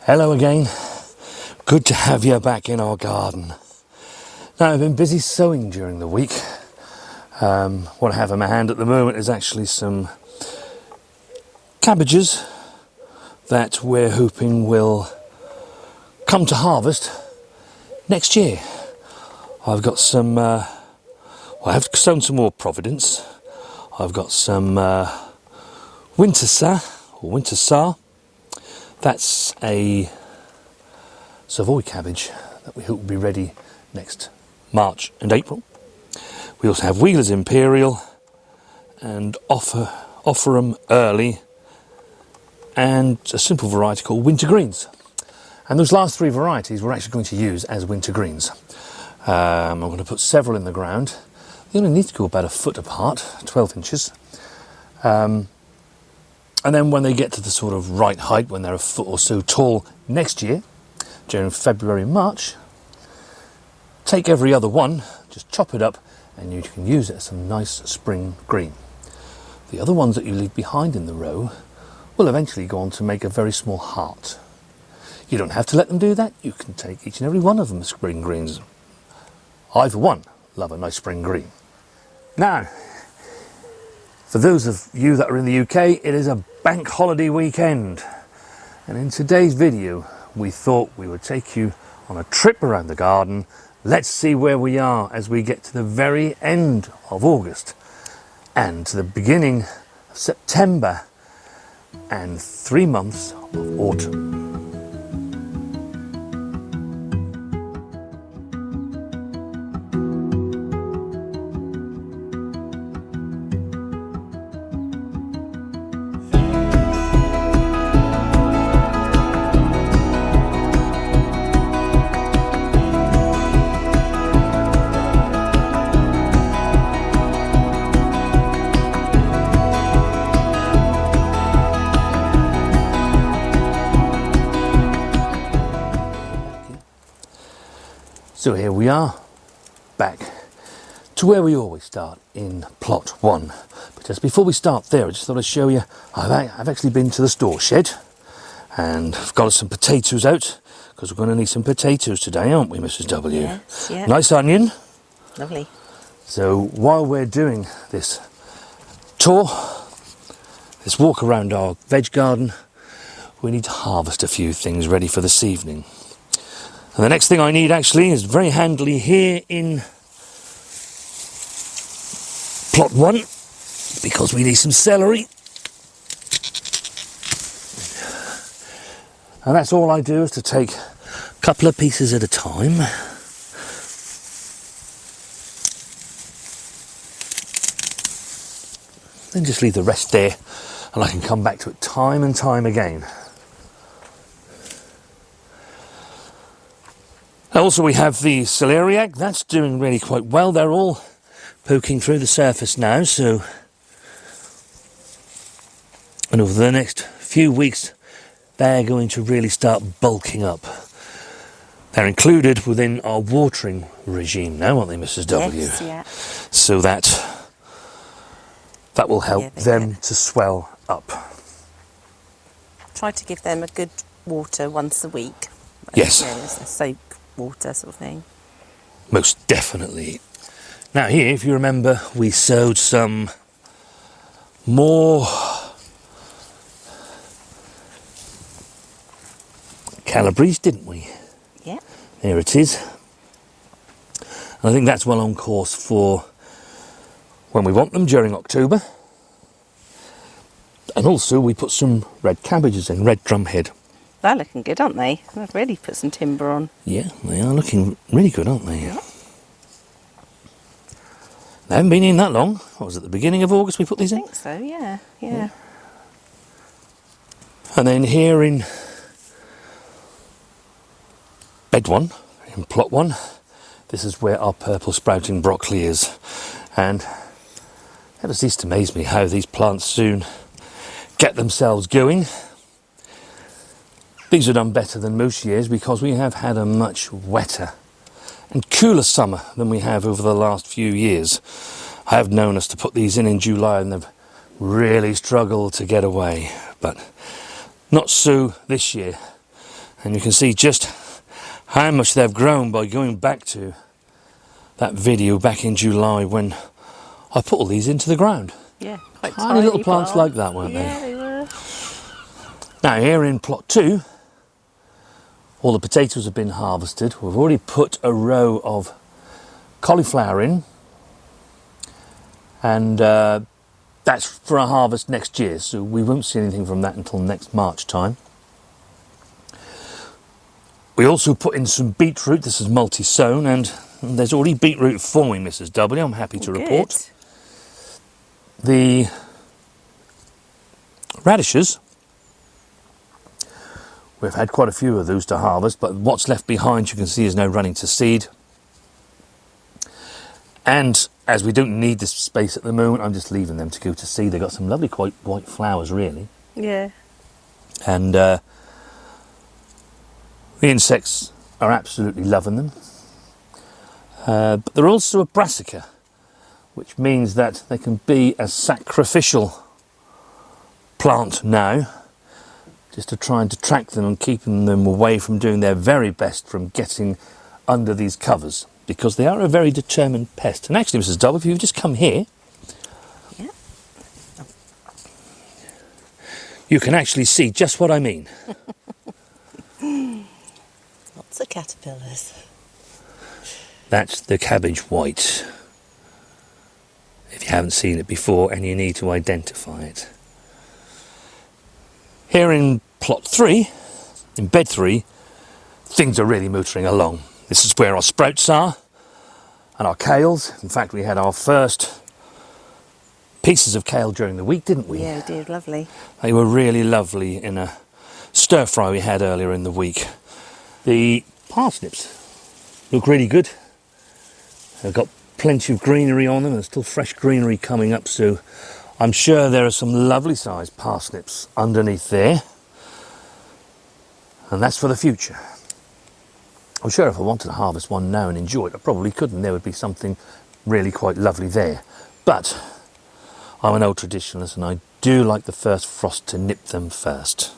Hello again. Good to have you back in our garden. Now, I've been busy sowing during the week. What I have in my hand at the moment is actually some cabbages that we're hoping will come to harvest next year. I've got some, I've sown some more Providence. I've got some winter sar. That's a Savoy cabbage that we hope will be ready next March and April. We also have Wheeler's Imperial and Offerham Early and a simple variety called Winter Greens. And those last three varieties we're actually going to use as winter greens. I'm going to put several in the ground. They only need to go about a foot apart, 12 inches. And then when they get to the sort of right height, when they're a foot or so tall next year, during February and March, take every other one, just chop it up, and you can use it as some nice spring green. The other ones that you leave behind in the row will eventually go on to make a very small heart. You don't have to let them do that. You can take each and every one of them as spring greens. I, for one, love a nice spring green. Now, for those of you that are in the UK, it is a bank holiday weekend. And in today's video, we thought we would take you on a trip around the garden. Let's see where we are as we get to the very end of August and to the beginning of September and 3 months of autumn. So here we are, back to where we always start, in plot 1. But just before we start there, I just thought I'd show you, I've actually been to the store shed and I've got some potatoes out, because we're going to need some potatoes today, aren't we, Mrs. W? Yes, yeah. Nice onion. Lovely. So while we're doing this tour, this walk around our veg garden, we need to harvest a few things ready for this evening. And the next thing I need actually is very handily here in plot 1, because we need some celery. And that's all I do, is to take a couple of pieces at a time. Then just leave the rest there, and I can come back to it time and time again. Also, we have the celeriac. That's doing really quite well. They're all poking through the surface now, so, and over the next few weeks they're going to really start bulking up. They're included within our watering regime now, aren't they, Mrs. W? Yes, yeah. So that will help them to swell up. Try to give them a good water once a week. Yes. Yeah, it's a soak water sort of thing. Most definitely. Now here, if you remember, we sowed some more Calabrese, didn't we? Yeah. There it is. And I think that's well on course for when we want them during October. And also we put some red cabbages in, red drumhead. They're looking good, aren't they? They've really put some timber on. Yeah, they are looking really good, aren't they? Yeah. They haven't been in that long. What was it, the beginning of August we put these in? I think so, yeah. And then here in bed 1, in plot 1, this is where our purple sprouting broccoli is. And it never ceased to amaze me how these plants soon get themselves going. These are done better than most years because we have had a much wetter and cooler summer than we have over the last few years. I have known us to put these in July and they've really struggled to get away, but not so this year. And you can see just how much they've grown by going back to that video back in July when I put all these into the ground. Yeah, quite Tiny little plants like that, weren't yeah, they? they were. Now here in plot 2, all the potatoes have been harvested. We've already put a row of cauliflower in, and that's for a harvest next year, so we won't see anything from that until next March time. We also put in some beetroot. This is multi-sown, and there's already beetroot forming, Mrs. W, I'm happy to report. The radishes, we've had quite a few of those to harvest, but what's left behind you can see is now running to seed. And as we don't need this space at the moment, I'm just leaving them to go to seed. They've got some lovely quite white flowers, really. Yeah. And the insects are absolutely loving them. But they're also a brassica, which means that they can be a sacrificial plant now, just to try and detract them and keeping them away from doing their very best from getting under these covers, because they are a very determined pest. And actually, Mrs. Dobb, if you just come here, yeah, you can actually see just what I mean. Lots of caterpillars. That's the cabbage white, if you haven't seen it before and you need to identify it. Here in plot 3, in bed 3, things are really motoring along. This is where our sprouts are and our kales. In fact, we had our first pieces of kale during the week, didn't we? Yeah, we did. Lovely. They were really lovely in a stir fry we had earlier in the week. The parsnips look really good. They've got plenty of greenery on them, and there's still fresh greenery coming up, so I'm sure there are some lovely sized parsnips underneath there, and that's for the future. I'm sure if I wanted to harvest one now and enjoy it, I probably could, and there would be something really quite lovely there. But I'm an old traditionalist, and I do like the first frost to nip them first.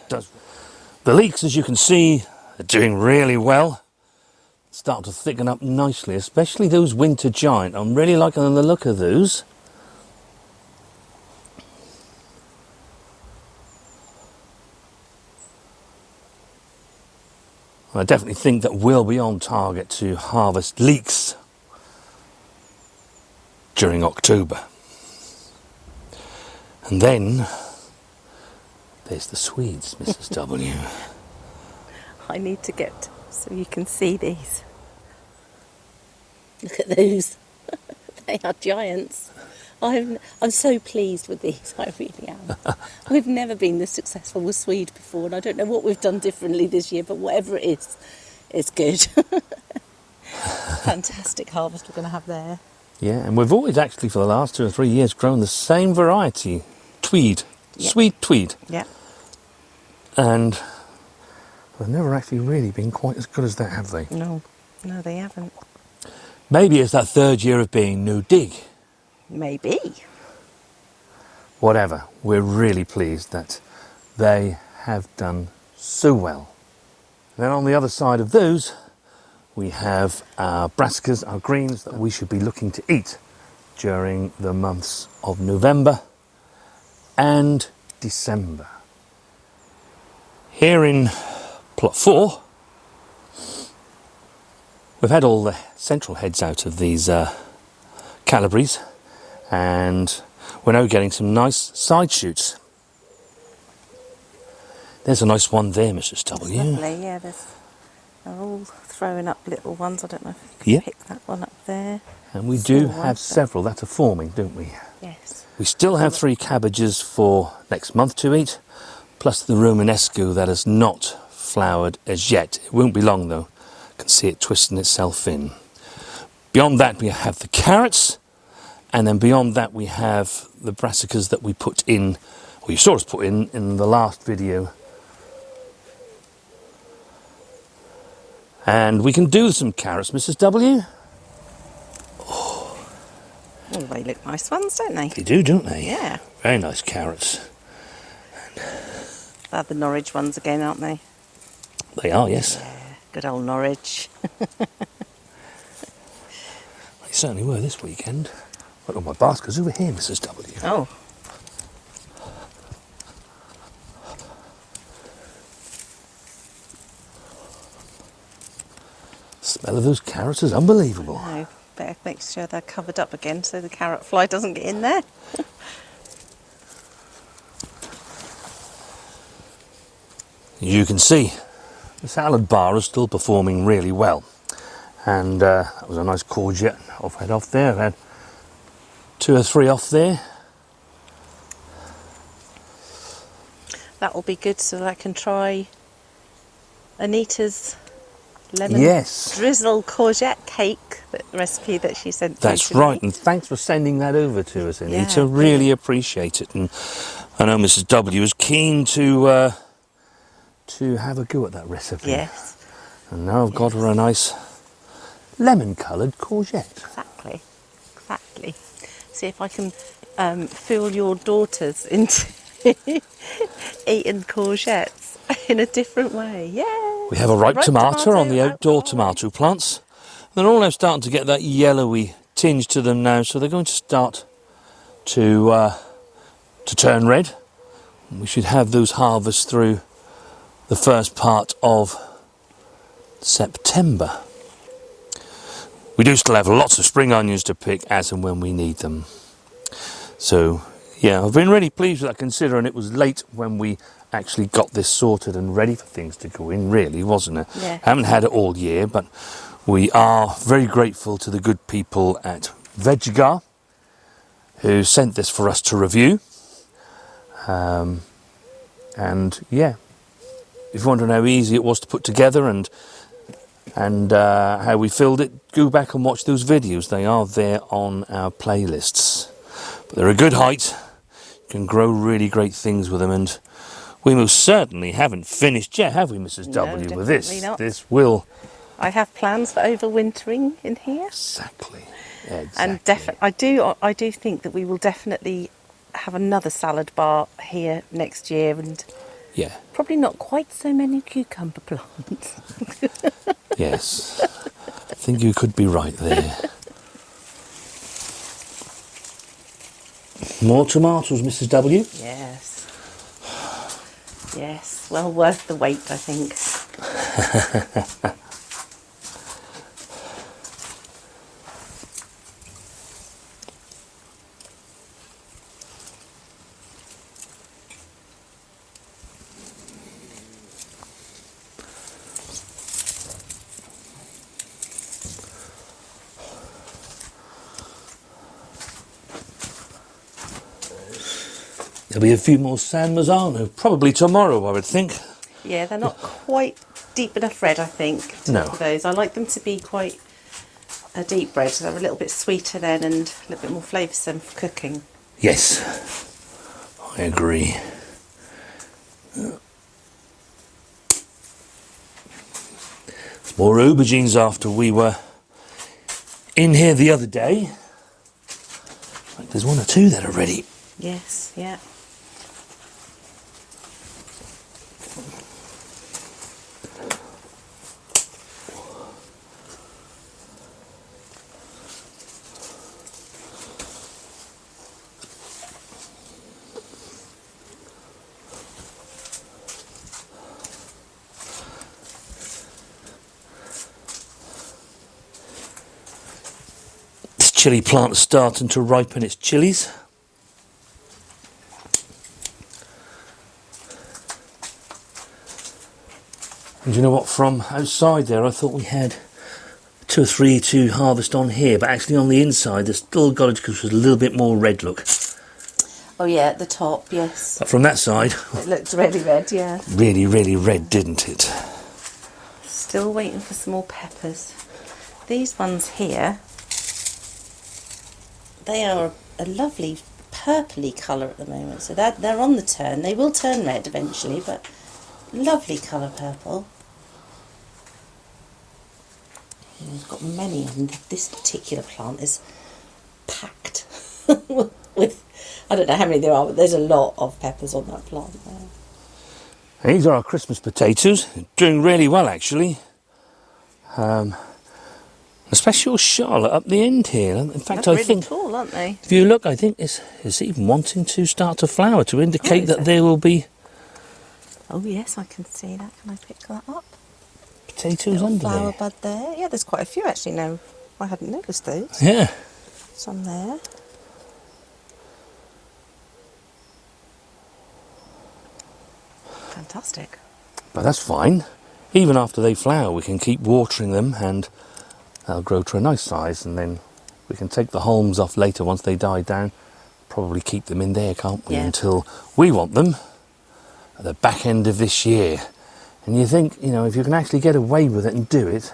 The leeks, as you can see, are doing really well. Starting to thicken up nicely, especially those winter giant. I'm really liking the look of those. I definitely think that we'll be on target to harvest leeks during October. And then there's the Swedes, Mrs. W. I need to get so you can see these. Look at those. They are giants. I'm so pleased with these, I really am. We've never been this successful with Swede before, and I don't know what we've done differently this year, but whatever it is, it's good. Fantastic harvest we're going to have there. Yeah, and we've always actually, for the last 2 or 3 years, grown the same variety, tweed, Yep. sweet tweed. Yeah. And they've never actually really been quite as good as that, have they? No, they haven't. Maybe it's that 3rd year of being no dig. Maybe. Whatever, we're really pleased that they have done so well. Then on the other side of those, we have our brassicas, our greens, that we should be looking to eat during the months of November and December. Here in plot 4, we've had all the central heads out of these Calibris, and we're now getting some nice side shoots. There's a nice one there, Mrs. W. Lovely, yeah. They're all throwing up little ones. I don't know if you can pick that one up there. And we do Small have ones, several that are forming, don't we? Yes. We still have 3 cabbages for next month to eat, plus the Romanesco that has not flowered as yet. It won't be long though. You can see it twisting itself in. Beyond that we have the carrots, and then beyond that we have the brassicas that we put in, or you saw us put in the last video. And we can do some carrots, Mrs. W. Oh, they look nice ones, don't they? They do, don't they? Yeah. Very nice carrots. They're the Norwich ones again, aren't they? They are, yes. Yeah, good old Norwich. They certainly were this weekend. Look at my basket's over here, Mrs. W. Oh, Smell of those carrots is unbelievable. no. Better make sure they're covered up again so the carrot fly doesn't get in there. As you can see, the salad bar is still performing really well. And that was a nice courgette I've had off there. I've had 2 or 3 off there. That will be good so that I can try Anita's lemon drizzle courgette cake recipe that she sent through That's to me. right, and thanks for sending that over to us, Anita. Yeah, really appreciate it. And I know Mrs. W is keen to have a go at that recipe. Yes. And now I've got her a nice lemon-coloured courgette. Exactly. See if I can fool your daughters into eating courgettes in a different way. Yeah. We have a ripe tomato on the outdoor tomato plants. They're all now starting to get that yellowy tinge to them now, so they're going to start to turn red. We should have those harvests through the first part of September. We do still have lots of spring onions to pick as and when we need them. So yeah, I've been really pleased with that, considering it was late when we actually got this sorted and ready for things to go in, really, wasn't it? Yeah. Haven't had it all year, but we are very grateful to the good people at Vegegar who sent this for us to review. And yeah, if you're wondering how easy it was to put together and how we filled it, go back and watch those videos. They are there on our playlists. But they're a good height. You can grow really great things with them, and we most certainly haven't finished yet, have we, Mrs. W, with this? Definitely not. This will... I have plans for overwintering in here. Exactly. And I do think that we will definitely have another salad bar here next year, and Yeah. probably not quite so many cucumber plants. Yes. I think you could be right there. More tomatoes, Mrs. W. Yes. Yes. Well worth the wait, I think. There'll be a few more San Marzano, probably tomorrow, I would think. Yeah, they're not quite deep enough red, I think, for those. I like them to be quite a deep red, so they're a little bit sweeter then and a little bit more flavoursome for cooking. Yes, I agree. More aubergines after we were in here the other day. Like there's 1 or 2 that are ready. Yes, yeah. Chilli plant is starting to ripen its chilies. And you know what, from outside there I thought we had 2 or 3 to harvest on here, but actually on the inside there's still got to go a little bit more red look. Oh yeah, at the top, yes. But from that side, it looked really red, yeah. Really, really red, didn't it? Still waiting for some more peppers. These ones here, they are a lovely purpley colour at the moment, so they're on the turn. They will turn red eventually, but lovely colour purple. And we've got many of them. This particular plant is packed with, I don't know how many there are, but there's a lot of peppers on that plant there. These are our Christmas potatoes. Doing really well, actually. Especially Charlotte up the end here. In fact, They're I really think tall, aren't they? if you look, I think it's even wanting to start to flower to indicate is that it? there will be Oh yes, I can see that. Can I pick that up? potatoes Little under flower there. bud there. Yeah, there's quite a few actually now. I hadn't noticed those. Yeah. Some there. Fantastic. But that's fine. Even after they flower, we can keep watering them and they'll grow to a nice size, and then we can take the haulms off later once they die down. Probably keep them in there, can't we, Yeah. until we want them at the back end of this year. And you think, you know, if you can actually get away with it and do it,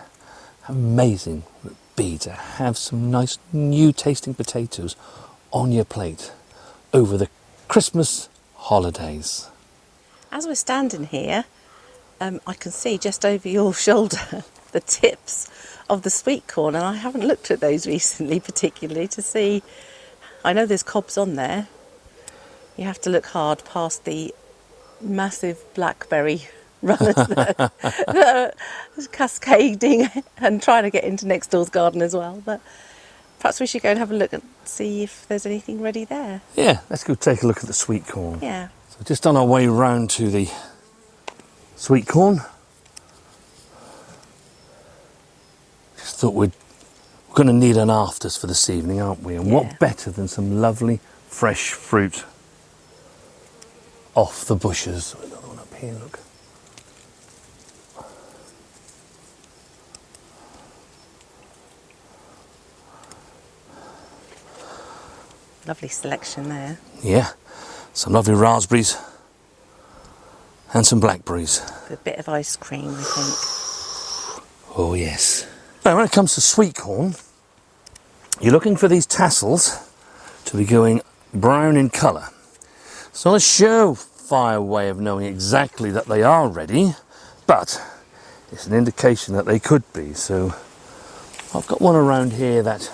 how amazing would it be to have some nice new tasting potatoes on your plate over the Christmas holidays. As we're standing here, I can see just over your shoulder the tips of the sweet corn, and I haven't looked at those recently particularly to see. I know there's cobs on there. You have to look hard past the massive blackberry runners that are cascading and trying to get into next door's garden as well. But perhaps we should go and have a look and see if there's anything ready there. Yeah, let's go take a look at the sweet corn. Yeah. So just on our way round to the sweet corn, just thought we're going to need an afters for this evening, aren't we? And Yeah. what better than some lovely fresh fruit off the bushes. Another one up here, look. Lovely selection there. Yeah, some lovely raspberries and some blackberries. A bit of ice cream, I think. Oh yes. Now when it comes to sweet corn, you're looking for these tassels to be going brown in colour. It's not a surefire way of knowing exactly that they are ready, but it's an indication that they could be. So I've got one around here that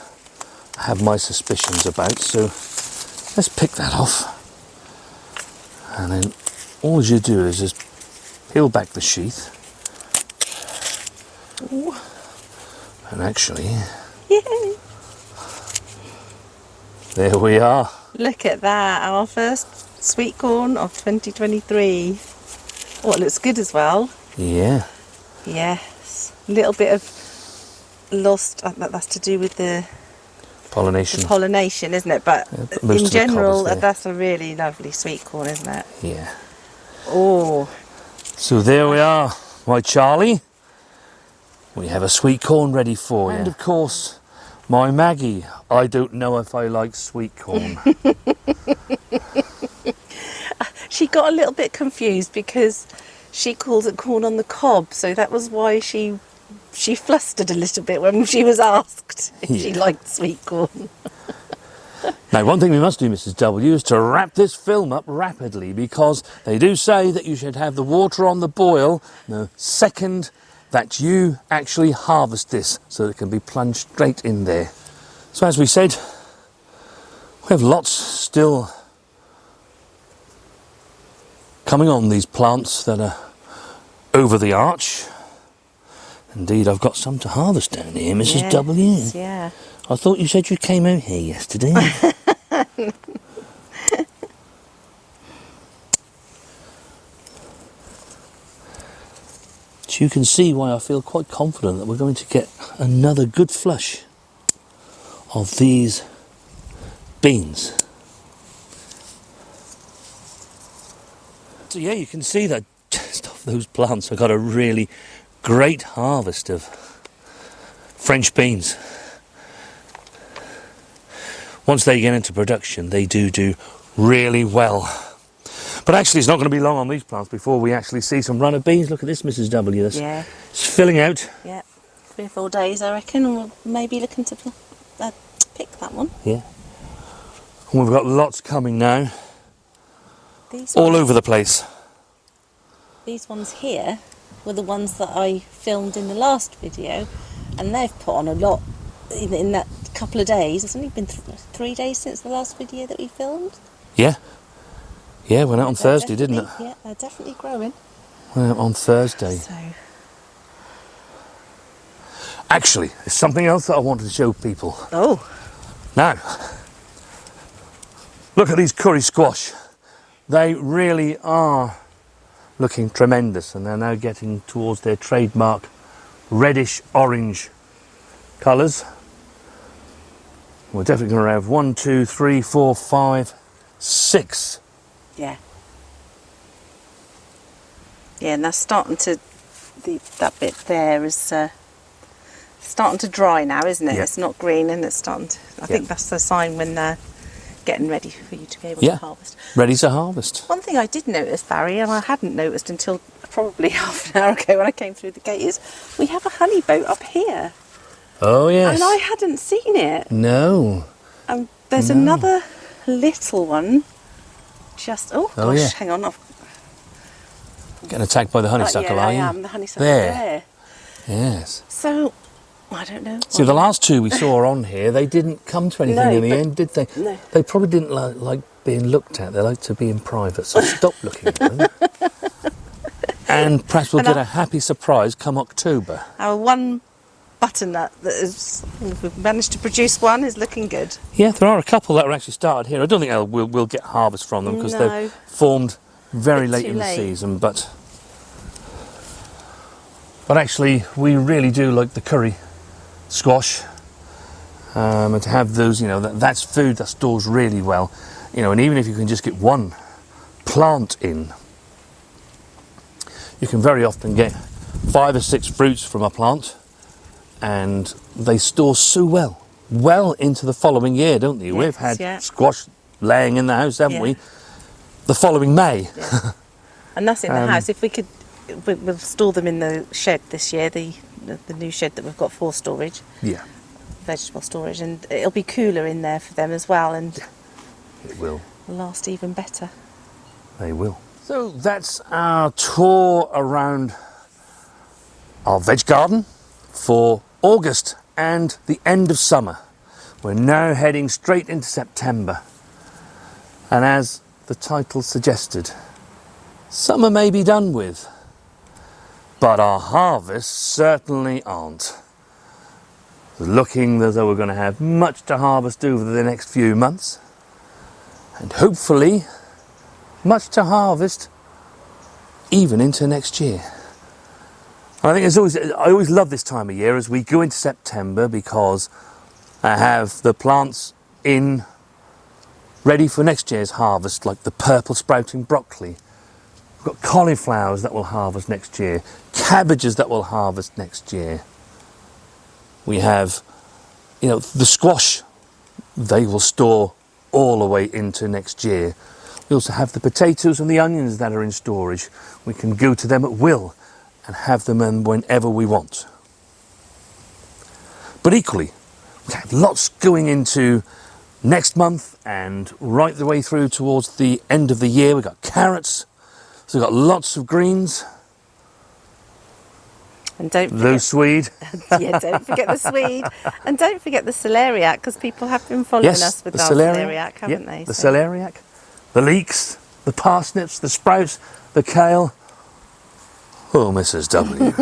I have my suspicions about, so let's pick that off. And then all you do is just peel back the sheath. Ooh. And actually, Yay! there we are. Look at that, our first sweet corn of 2023. Oh, it looks good as well. Yeah. Yes. A little bit of lost, that's to do with the Pollination. pollination, isn't it? But Yeah, but most in of the cob is general, there. that's a really lovely sweet corn, isn't it? Yeah. Oh, So there we are, my Charlie. We have a sweet corn ready for you. And of course, my Maggie. I don't know if I like sweet corn. she got a little bit confused because she calls it corn on the cob, so that was why she flustered a little bit when she was asked if she Yeah. liked sweet corn. Now, one thing we must do, Mrs. W, is to wrap this film up rapidly, because they do say that you should have the water on the boil the second that you actually harvest this, so that it can be plunged straight in there. So as we said, we have lots still coming on these plants that are over the arch. Indeed, I've got some to harvest down here, Mrs. Yes, W. yeah. I thought you said you came out here yesterday. So you can see why I feel quite confident that we're going to get another good flush of these beans. So yeah, you can see that just off those plants I got a really great harvest of French beans. Once they get into production, they do really well. But actually, it's not going to be long on these plants before we actually see some runner beans. Look at this, Mrs. W. Yeah, It's filling out. yeah. 3 or 4 days, I reckon, and we'll maybe looking to pick that one. Yeah. And we've got lots coming now, These all ones, over the place. These ones here were the ones that I filmed in the last video, and they've put on a lot in that couple of days. It's only been 3 days since the last video that we filmed. Yeah. Yeah, went out on They're Thursday, didn't it? definitely- Yeah, they're definitely growing. on Thursday. So, Actually, there's something else that I wanted to show people. oh, Now, look at these curry squash. They really are looking tremendous, and they're now getting towards their trademark reddish orange colours. We're definitely going to have 1, 2, 3, 4, 5, 6. yeah. Yeah, and that's starting to, that bit there is starting to dry now, isn't it? Yeah. It's not green and it's starting to, I think that's the sign when they're getting ready for you to be able Yeah. to harvest. Ready to harvest. One thing I did notice, Barry, and I hadn't noticed until probably half an hour ago when I came through the gate, is we have a honey boat up here. Oh yes. And I hadn't seen it. No. There's another little one. Just, oh gosh, yeah. hang on. Getting attacked by the honeysuckle, yeah, are I you? am. The honeysuckle There. Yes. So, I don't know. See, the last two we saw on here, they didn't come to anything No, in the but- end, did they? No. They probably didn't like being looked at. They like to be in private, so stop looking at them. And perhaps we'll And get a happy surprise come October. Our one butternut that is, we've managed to produce one, is looking good. Yeah, there are a couple that are actually started here. I don't think we'll get harvest from them because No. they've formed very Bit late too in the late. season. But actually, we really do like the curry squash, and to have those, that's food that stores really well. And even if you can just get one plant in, you can very often get 5 or 6 fruits from a plant, and they store so well into the following year, don't they? Yes, We've had yeah. squash laying in the house, haven't Yeah. we? The following May. Yeah. And that's in the house. If we could, we'll store them in the shed this year, the new shed that we've got for storage, Yeah, vegetable storage, and it'll be cooler in there for them as well, and it will. last even better. They will. So that's our tour around our veg garden for August and the end of summer. We're now heading straight into September. And as the title suggested, summer may be done with, but our harvests certainly aren't. Looking as though we're going to have much to harvest over the next few months, and hopefully much to harvest even into next year. I think I always love this time of year as we go into September, because I have the plants in ready for next year's harvest, like the purple sprouting broccoli. We've got cauliflowers that will harvest next year, cabbages that will harvest next year. We have, the squash, they will store all the way into next year. We also have the potatoes and the onions that are in storage. We can go to them at will and have them in whenever we want. But equally, we have lots going into next month and right the way through towards the end of the year. We've got carrots, so we've got lots of greens. And don't Blue forget, swede. yeah, don't forget the swede, and don't forget the celeriac, because people have been following us with the our celeriac, haven't they? The So- celeriac, the leeks, the parsnips, the sprouts, the kale. Oh, Mrs. W.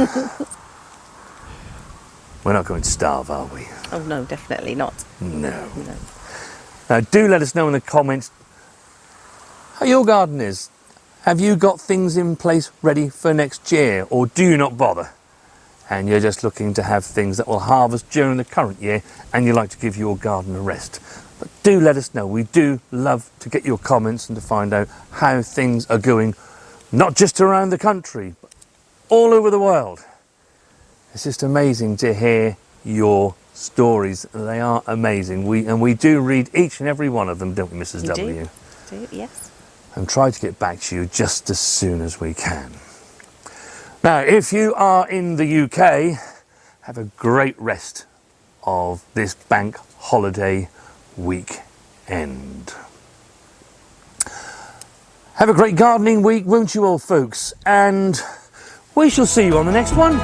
We're not going to starve, are we? Oh no, definitely not. No. No. Now, do let us know in the comments how your garden is. Have you got things in place ready for next year, or do you not bother? And you're just looking to have things that will harvest during the current year, and you like to give your garden a rest. But do let us know. We do love to get your comments and to find out how things are going, not just around the country, but all over the world. It's just amazing to hear your stories. They are amazing. We do read each and every one of them, don't we, Mrs. You W? do, yes. And try to get back to you just as soon as we can. Now, if you are in the UK, have a great rest of this bank holiday weekend. Have a great gardening week, won't you all, folks? And we shall see you on the next one.